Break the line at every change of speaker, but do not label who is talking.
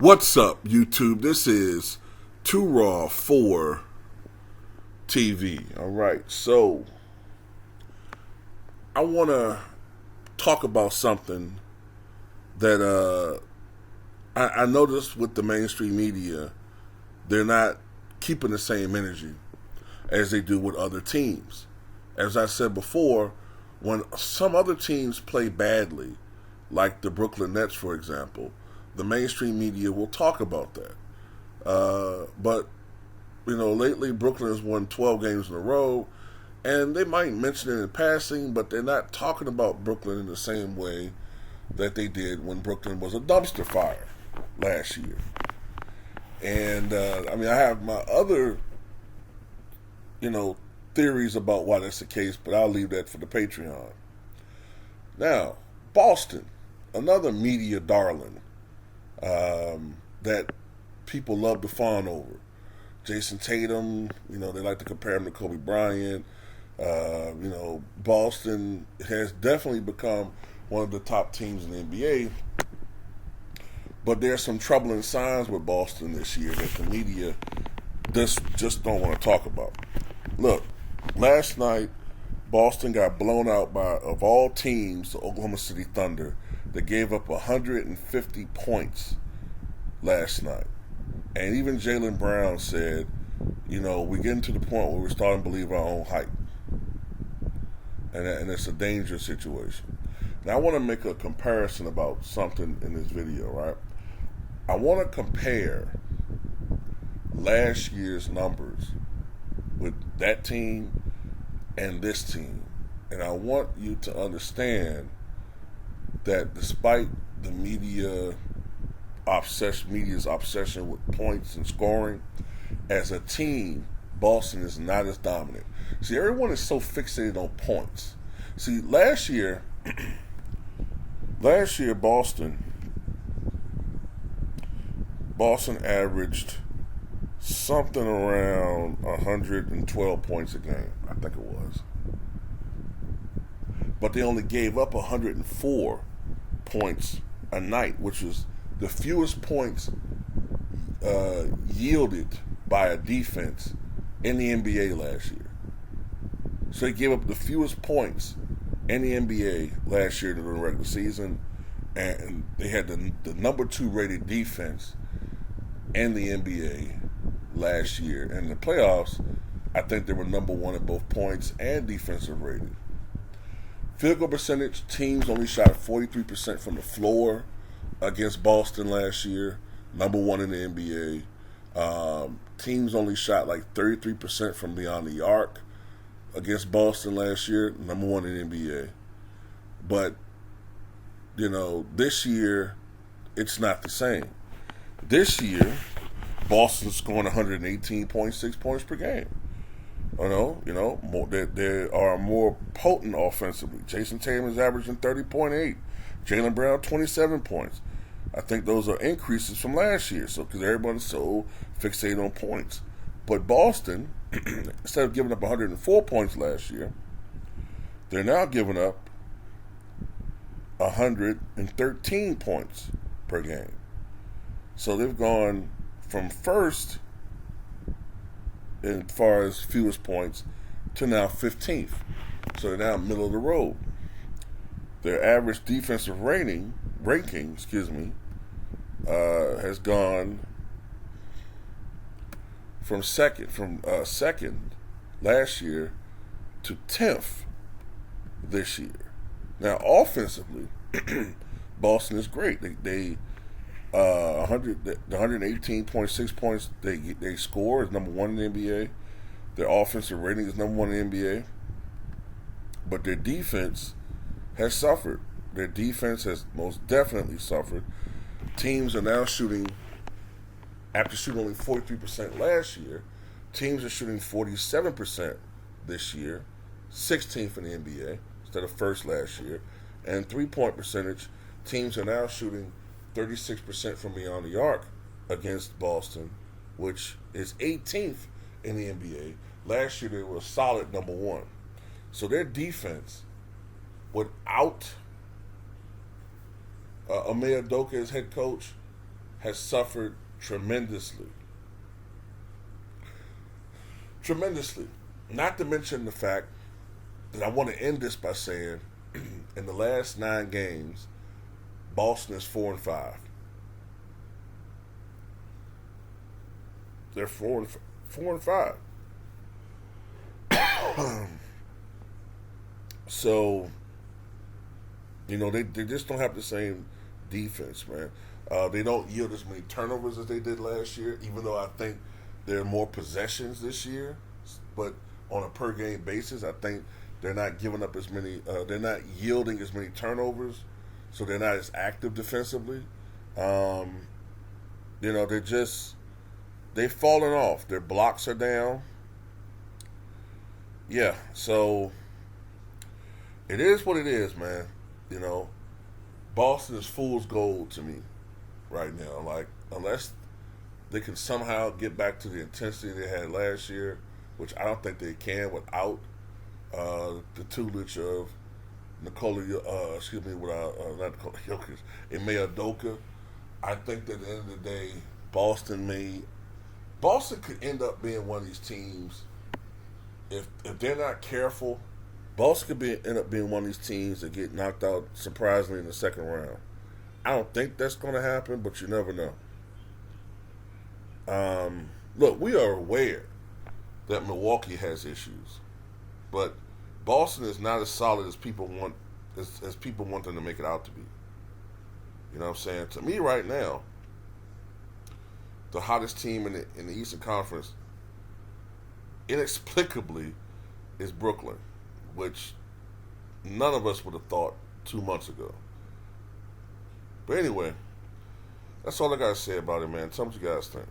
What's up, YouTube? This is Too Raw for TV. All right, so I want to talk about something that I noticed with the mainstream media. They're not keeping the same energy as they do with other teams. As I said before, when some other teams play badly, like the Brooklyn Nets, for example, the mainstream media will talk about that. But, lately Brooklyn has won 12 games in a row, and they might mention it in passing, but they're not talking about Brooklyn in the same way that they did when Brooklyn was a dumpster fire last year. And, I have my other, theories about why that's the case, but I'll leave that for the Patreon. Now, Boston, another media darling that people love to fawn over. Jason Tatum, they like to compare him to Kobe Bryant. Boston has definitely become one of the top teams in the NBA. But there's some troubling signs with Boston this year that the media just don't want to talk about. Look, last night, Boston got blown out by, of all teams, the Oklahoma City Thunder, that gave up 150 points last night. And even Jaylen Brown said, we're getting to the point where we're starting to believe our own hype. And it's a dangerous situation. Now, I want to make a comparison about something in this video, right? I want to compare last year's numbers with that team and this team. And I want you to understand that despite the media's obsession with points and scoring, as a team, Boston is not as dominant. See, everyone is so fixated on points. See, last year, Boston averaged something around 112 points a game, I think it was. But they only gave up 104 points a night, which was the fewest points yielded by a defense in the NBA last year. So they gave up the fewest points in the NBA last year during the regular season, and they had the number 2 rated defense in the NBA last year. And in the playoffs, I think they were number 1 in both points and defensive rating. Field goal percentage, teams only shot 43% from the floor against Boston last year, number 1 in the NBA. Teams only shot like 33% from beyond the arc against Boston last year, number 1 in the NBA. But, this year, it's not the same. This year, Boston's scoring 118.6 points per game. They are more potent offensively. Jason Tatum is averaging 30.8. Jaylen Brown, 27 points. I think those are increases from last year. So, because everybody's so fixated on points. But Boston, instead of giving up 104 points last year, they're now giving up 113 points per game. So they've gone from first, as far as fewest points, to now 15th. So they're now middle of the road. Their average defensive ranking, has gone from second last year to 10th this year. Now, offensively, Boston is great. They 118.6 points they score is number 1 in the NBA. Their offensive rating is number 1 in the NBA. But their defense has suffered. Their defense has most definitely suffered. Teams are now shooting, after shooting only 43% last year, teams are shooting 47% this year, 16th in the NBA instead of first last year. And 3-point percentage, teams are now shooting 36% from beyond the arc against Boston, which is 18th in the NBA. Last year they were a solid number 1. So their defense, without Ime Udoka as head coach, has suffered tremendously. Tremendously. Not to mention the fact that I want to end this by saying, in the last 9 games, Boston is 4-5. They're 4-5. So, they just don't have the same defense, man. They don't yield as many turnovers as they did last year, even though I think there are more possessions this year. But on a per game basis, I think they're not giving up as many. They're not yielding as many turnovers, so they're not as active defensively. They've fallen off. Their blocks are down. Yeah, so it is what it is, man. Boston is fool's gold to me right now. Like, unless they can somehow get back to the intensity they had last year, which I don't think they can without the tutelage of Nikola, not Nikola Jokic, and Udoka. I think that at the end of the day, Boston could end up being one of these teams, if they're not careful. Boston could end up being one of these teams that get knocked out surprisingly in the second round. I don't think that's going to happen, but you never know. Look, we are aware that Milwaukee has issues, but Boston is not as solid as people want them to make it out to be. You know what I'm saying? To me, right now, the hottest team in the Eastern Conference, inexplicably, is Brooklyn, which none of us would have thought 2 months ago. But anyway, that's all I got to say about it, man. Tell me what you guys think.